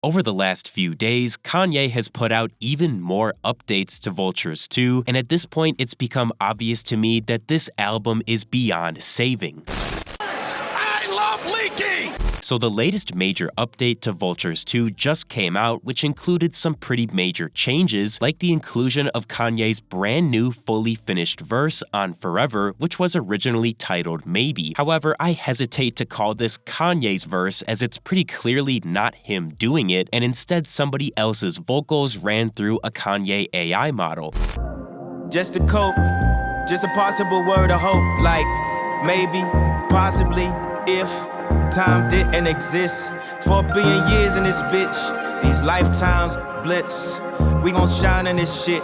Over the last few days, Kanye has put out even more updates to Vultures 2, and at this point it's become obvious to me that this album is beyond saving. I love leaky! So the latest major update to Vultures 2 just came out, which included some pretty major changes, like the inclusion of Kanye's brand new fully finished verse on Forever, which was originally titled Maybe. However, I hesitate to call this Kanye's verse as it's pretty clearly not him doing it, and instead somebody else's vocals ran through a Kanye AI model. Just a cope, just a possible word of hope, like maybe, possibly, if time didn't exist. 4 billion years in this bitch, these lifetimes blips. We gon' shine in this shit,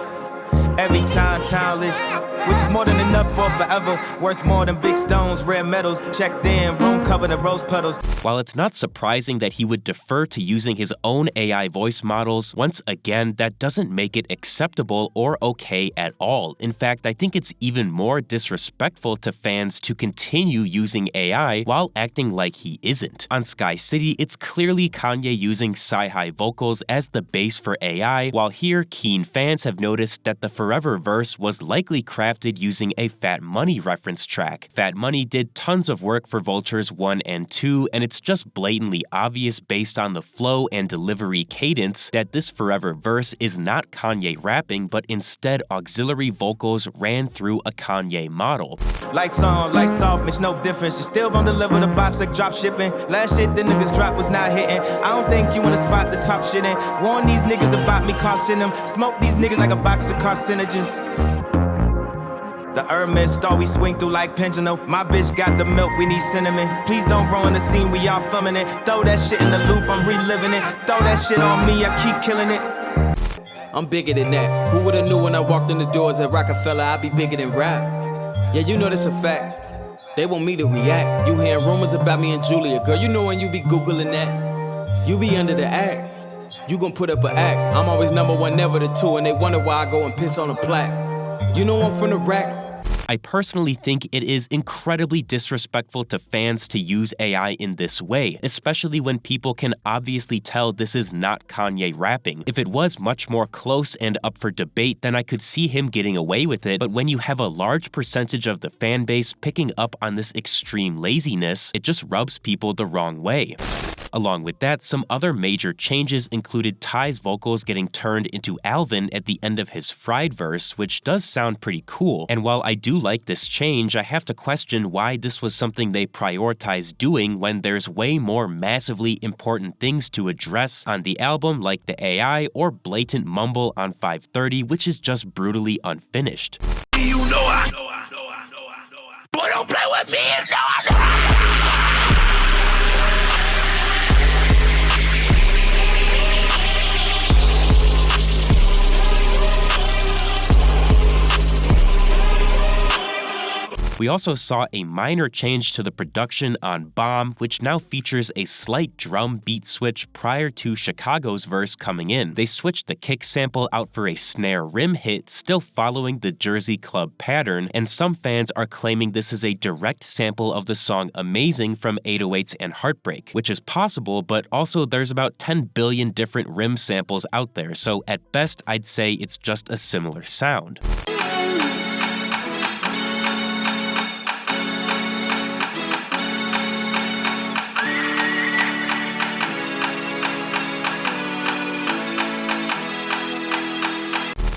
every time timeless, which is more than enough for forever, worth more than big stones, rare metals, checked in, room covered in rose petals. While it's not surprising that he would defer to using his own AI voice models, once again, that doesn't make it acceptable or okay at all. In fact, I think it's even more disrespectful to fans to continue using AI while acting like he isn't. On Sky City, it's clearly Kanye using sci-hi vocals as the base for AI, while here, keen fans have noticed that the Forever verse was likely crafted using a Fat Money reference track. Fat Money did tons of work for Vultures 1 and 2, and it's just blatantly obvious based on the flow and delivery cadence that this Forever verse is not Kanye rapping, but instead auxiliary vocals ran through a Kanye model. Lights on, lights off, makes no difference. You still gon' deliver the box like drop shipping. Last shit the niggas drop was not hitting. I don't think you in the spot to talk shit in. Warn these niggas about me costing them. Smoke these niggas like a box of carcinogens. The Hermes always swing through like pendulum. My bitch got the milk, we need cinnamon. Please don't ruin the scene, we all filming it. Throw that shit in the loop, I'm reliving it. Throw that shit on me, I keep killing it. I'm bigger than that. Who would've knew when I walked in the doors at Rockefeller I'd be bigger than rap? Yeah, you know that's a fact. They want me to react. You hearing rumors about me and Julia. Girl, you know when you be Googling that. You be under the act. You gon' put up an act. I'm always #1, never the 2, and they wonder why I go and piss on a plaque. You know I'm from the rack. I personally think it is incredibly disrespectful to fans to use AI in this way, especially when people can obviously tell this is not Kanye rapping. If it was much more close and up for debate, then I could see him getting away with it, but when you have a large percentage of the fan base picking up on this extreme laziness, it just rubs people the wrong way. Along with that, some other major changes included Ty's vocals getting turned into Alvin at the end of his Fried verse, which does sound pretty cool. And while I do like this change, I have to question why this was something they prioritized doing when there's way more massively important things to address on the album, like the AI or blatant mumble on 530, which is just brutally unfinished. You know I Boy, don't play with me, We also saw a minor change to the production on Bomb, which now features a slight drum beat switch prior to Chicago's verse coming in. They switched the kick sample out for a snare rim hit, still following the Jersey Club pattern, and some fans are claiming this is a direct sample of the song Amazing from 808s and Heartbreak, which is possible, but also there's about 10 billion different rim samples out there, so at best I'd say it's just a similar sound.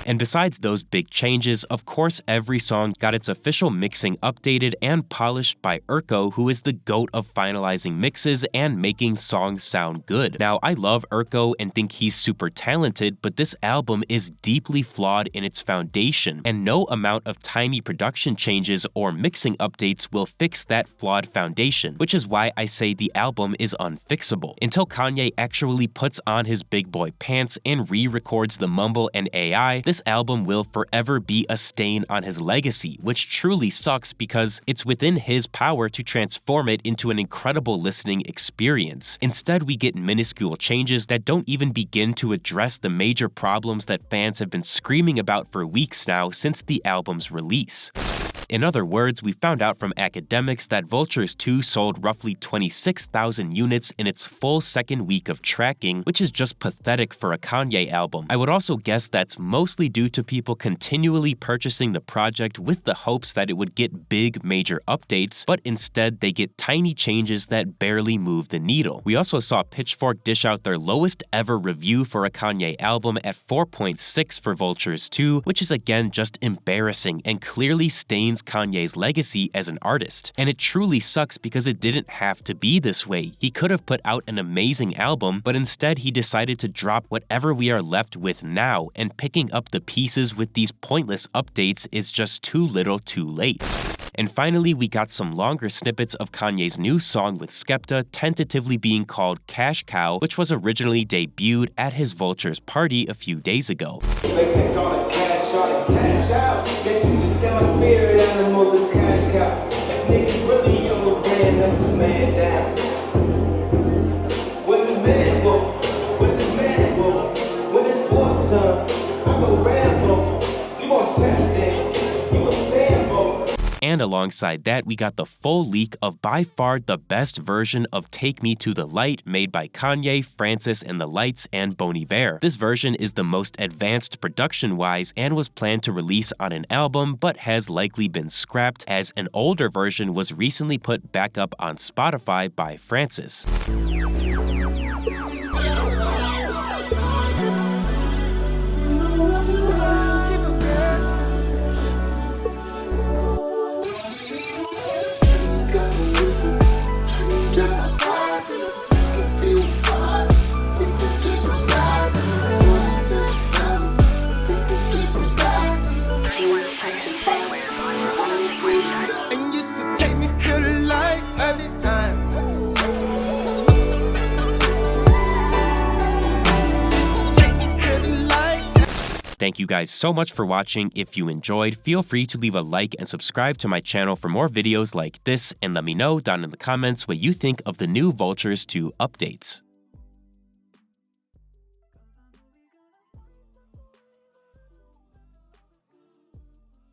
And besides those big changes, of course every song got its official mixing updated and polished by Urko, who is the GOAT of finalizing mixes and making songs sound good. Now, I love Urko and think he's super talented, but this album is deeply flawed in its foundation, and no amount of tiny production changes or mixing updates will fix that flawed foundation, which is why I say the album is unfixable. Until Kanye actually puts on his big boy pants and re-records the mumble and AI, this album will forever be a stain on his legacy, which truly sucks because it's within his power to transform it into an incredible listening experience. Instead, we get minuscule changes that don't even begin to address the major problems that fans have been screaming about for weeks now since the album's release. In other words, we found out from academics that Vultures 2 sold roughly 26,000 units in its full second week of tracking, which is just pathetic for a Kanye album. I would also guess that's mostly due to people continually purchasing the project with the hopes that it would get big, major updates, but instead they get tiny changes that barely move the needle. We also saw Pitchfork dish out their lowest ever review for a Kanye album at 4.6 for Vultures 2, which is again just embarrassing and clearly stains Kanye's legacy as an artist. And it truly sucks because it didn't have to be this way. He could have put out an amazing album, but instead he decided to drop whatever we are left with now, and picking up the pieces with these pointless updates is just too little too late. And finally, we got some longer snippets of Kanye's new song with Skepta, tentatively being called Cash Cow, which was originally debuted at his Vultures party a few days ago. And alongside that, we got the full leak of by far the best version of Take Me to the Light made by Kanye, Francis and the Lights, and Bon Iver. This version is the most advanced production-wise and was planned to release on an album, but has likely been scrapped as an older version was recently put back up on Spotify by Francis. Thank you guys so much for watching. If you enjoyed, feel free to leave a like and subscribe to my channel for more videos like this, and let me know down in the comments what you think of the new Vultures 2 updates.